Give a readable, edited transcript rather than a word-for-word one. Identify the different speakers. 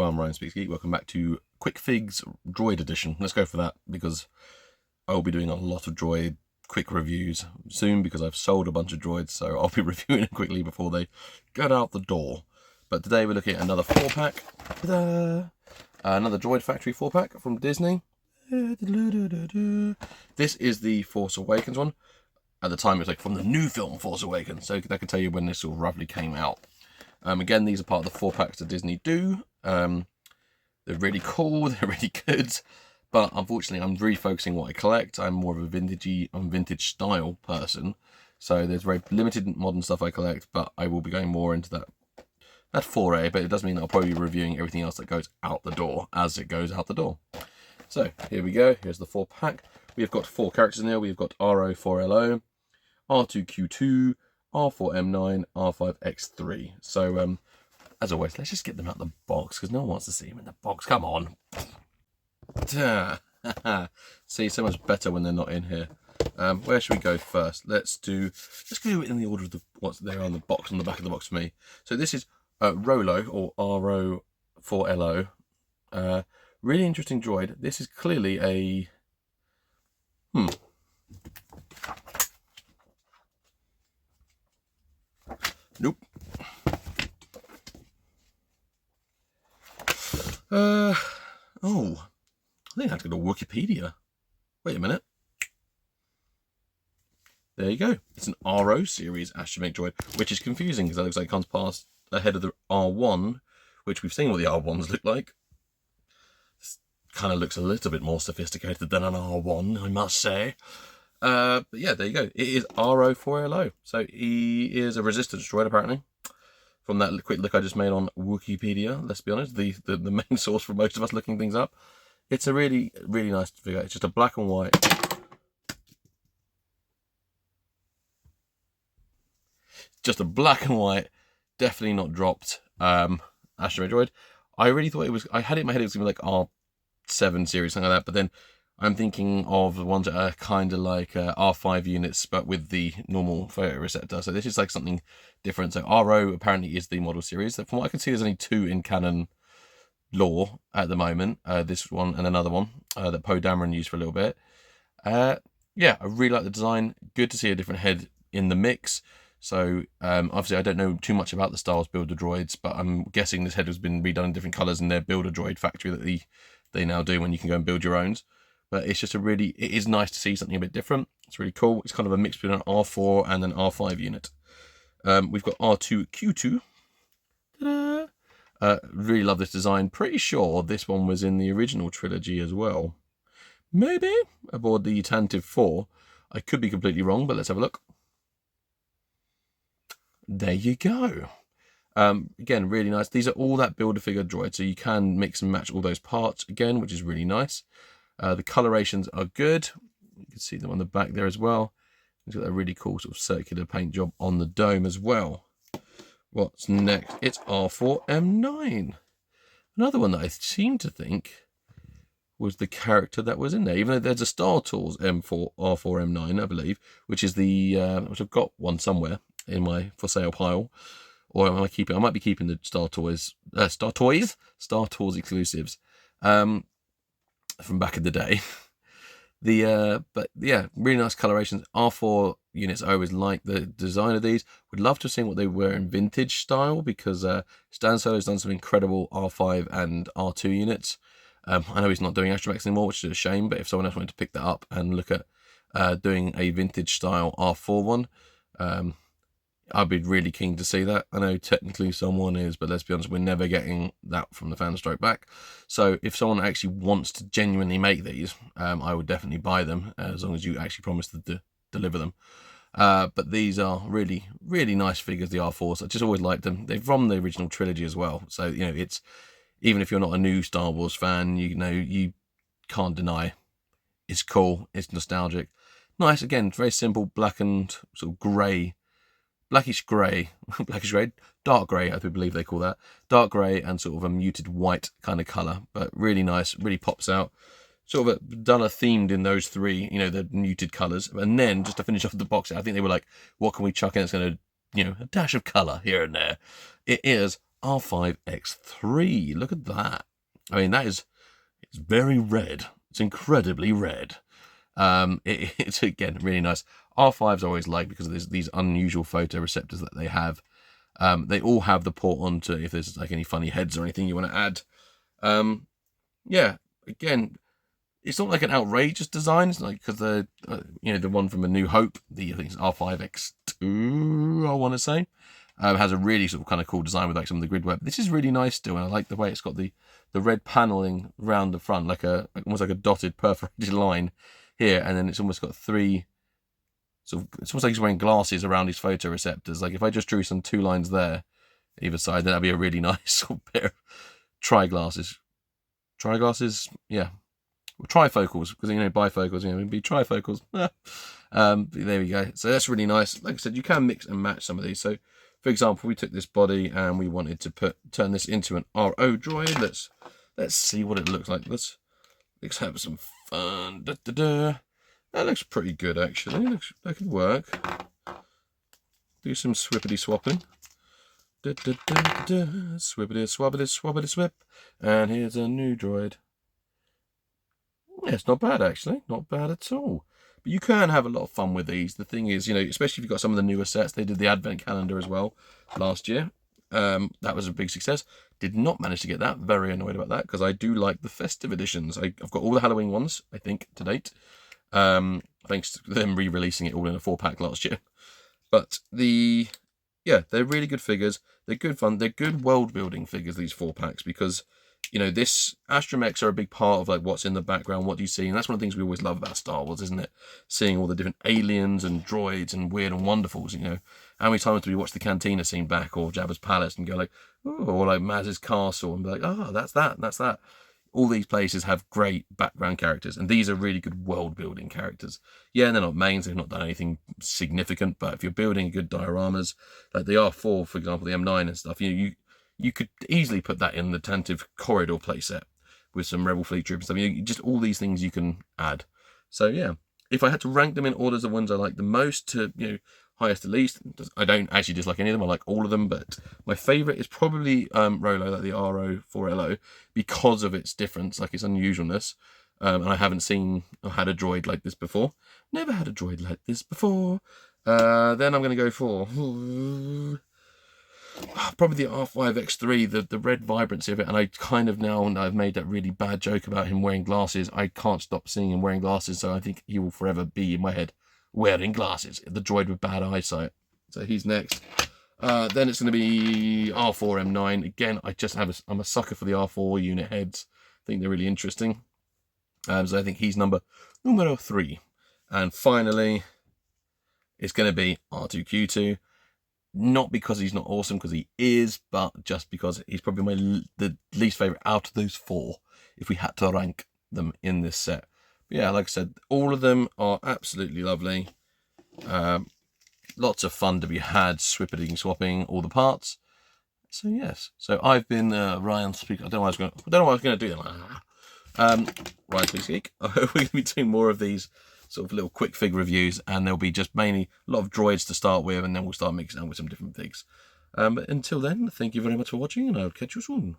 Speaker 1: I'm ryanspeaksgeek. Welcome back to Quick Figs Droid Edition. Let's go for that because I will be doing a lot of Droid quick reviews soon because I've sold a bunch of droids, so I'll be reviewing it quickly before they get out the door. But today we're looking at another 4-pack. Another Droid Factory 4-pack from Disney. This is the Force Awakens one. At the time it was like from the new film Force Awakens, so that could tell you when this sort of roughly came out. Again, these are part of the 4-packs that Disney do. They're really cool, they're really good, but unfortunately I'm really focusing on what I collect. I'm more of a vintage style person, so there's very limited modern stuff I collect, but I will be going more into that foray, but it does mean that I'll probably be reviewing everything else that goes out the door as it goes out the door. So here we go, here's the 4-pack. We've got 4 characters in there. We've got R04LO, R2Q2, R4M9, R5X3. So, as always, let's just get them out of the box because no one wants to see them in the box. Come on. See, so much better when they're not in here. Where should we go first? Let's go in the order of what's there on the box, on the back of the box for me. So this is Rolo, or R04LO. Really interesting droid. This is clearly a... Nope. Oh, I think I have to go to Wikipedia. Wait a minute. There you go. It's an RO series astromech droid, which is confusing because that looks like it comes past ahead of the R1, which we've seen what the R1s look like. This kind of looks a little bit more sophisticated than an R1, I must say. But yeah, there you go. It is R04LO. So he is a resistance droid, apparently. From that quick look I just made on Wikipedia, let's be honest, the main source for most of us looking things up. It's a really, really nice figure. It's just a black and white. Just a black and white, definitely not dropped astromech droid. I really thought it was, I had it in my head it was going to be like R7 series, something like that, but then I'm thinking of the ones that are kind of like R5 units, but with the normal photoreceptor. So this is like something different. So RO apparently is the model series. So from what I can see, there's only 2 in canon lore at the moment. This one and another one that Poe Dameron used for a little bit. Yeah, I really like the design. Good to see a different head in the mix. So obviously I don't know too much about the Star Wars Builder droids, but I'm guessing this head has been redone in different colours in their Builder droid factory that they now do when you can go and build your own. But it's just it is nice to see something a bit different. It's really cool. It's kind of a mix between an R4 and an R5 unit. We've got R2Q2. Really love this design. Pretty sure this one was in the original trilogy as well. Maybe aboard the Tantive 4. I could be completely wrong, but let's have a look. There you go. Again, really nice. These are all that Build-A-Figure droid, so you can mix and match all those parts again, which is really nice. The colorations are good. You can see them on the back there as well. It's got a really cool sort of circular paint job on the dome as well. What's next? It's R4M9. Another one that I seem to think was the character that was in there, even though there's a Star Tours R4M9, I believe, which is the which I've got one somewhere in my for sale pile. Or I might be keeping the Star Tours exclusives. From back in the day. But yeah, really nice colorations. R4 units, I always like the design of these. Would love to have seen what they were in vintage style because Stan Solo's done some incredible R5 and R2 units. I know he's not doing astromechs anymore, which is a shame, but if someone else wanted to pick that up and look at doing a vintage style R4 one, I'd be really keen to see that. I know technically someone is, but let's be honest, we're never getting that from the fan stroke back. So if someone actually wants to genuinely make these, I would definitely buy them as long as you actually promise to deliver them. But these are really, really nice figures, the R4s. I just always liked them. They're from the original trilogy as well. So, you know, it's, even if you're not a new Star Wars fan, you know, you can't deny it's cool, it's nostalgic. Nice, again, very simple, black and sort of grey. Blackish grey, dark grey, I believe they call that. Dark grey and sort of a muted white kind of colour, but really nice, really pops out. Sort of done a themed in those 3, you know, the muted colours. And then, just to finish off the box, I think they were like, what can we chuck in that's going to, you know, a dash of colour here and there. It is R5X3. Look at that. I mean, it's very red. It's incredibly red. It's again really nice. R5s I always like because of these unusual photoreceptors that they have. They all have the port on to if there's like any funny heads or anything you want to add. Yeah, again, it's not like an outrageous design. It's like because the the one from A New Hope, I think it's R5X2, I want to say, has a really sort of kind of cool design with like some of the grid web. This is really nice still, and I like the way it's got the red paneling around the front, like almost like a dotted perforated line here, and then it's almost got three. So it's almost like he's wearing glasses around his photoreceptors. Like if I just drew some 2 lines there, either side, then that'd be a really nice sort of pair of tri-glasses. Tri-glasses, yeah. Well, trifocals, because bifocals, it'd be trifocals. There we go. So that's really nice. Like I said, you can mix and match some of these. So, for example, we took this body and we wanted to turn this into an RO droid. Let's see what it looks like. Let's have some fun. That looks pretty good, actually. That could work. Do some swippity swapping. Swippity swappity swip. And here's a new droid. Yeah, it's not bad, actually. Not bad at all. But you can have a lot of fun with these. The thing is, especially if you've got some of the newer sets. They did the Advent Calendar as well last year. That was a big success. Did not manage to get that. Very annoyed about that because I do like the festive editions. I've got all the Halloween ones, I think, to date. Thanks to them re-releasing it all in a 4-pack last year. But they're really good figures. They're good fun. They're good world building figures, these 4-packs, because this astromechs are a big part of like what's in the background, what do you see, and that's one of the things we always love about Star Wars, isn't it? Seeing all the different aliens and droids and weird and wonderfuls. How many times do we watch the Cantina scene back or Jabba's palace and go like, oh, or like Maz's castle and be like, oh, that's that. All these places have great background characters, and these are really good world-building characters. Yeah, they're not mains, they've not done anything significant, but if you're building good dioramas, like the R4, for example, the M9 and stuff, you could easily put that in the Tantive Corridor playset with some Rebel Fleet Troopers. Just all these things you can add. So, yeah, if I had to rank them in orders of ones I like the most to, highest to least, I don't actually dislike any of them. I like all of them, but my favourite is probably Rolo, like the RO4LO, because of its difference, like its unusualness. And I haven't seen or had a droid like this before. Never had a droid like this before. Then I'm going to go for probably the R5X3, the red vibrancy of it. And I kind of now, I've made that really bad joke about him wearing glasses. I can't stop seeing him wearing glasses, so I think he will forever be in my head wearing glasses, the droid with bad eyesight. So he's next. Then it's going to be R4M9. Again, I'm a sucker for the R4 unit heads. I think they're really interesting. So I think he's numero 3. And finally, it's going to be R2Q2. Not because he's not awesome, because he is, but just because he's probably the least favourite out of those 4, if we had to rank them in this set. Yeah, like I said, all of them are absolutely lovely. Lots of fun to be had, swapping all the parts. So yes, so I've been Ryan Speak. I don't know what I was going to do. ryanspeaksgeek. We're going to be doing more of these sort of little quick figure reviews, and there'll be just mainly a lot of droids to start with, and then we'll start mixing up with some different things. But until then, thank you very much for watching, and I'll catch you soon.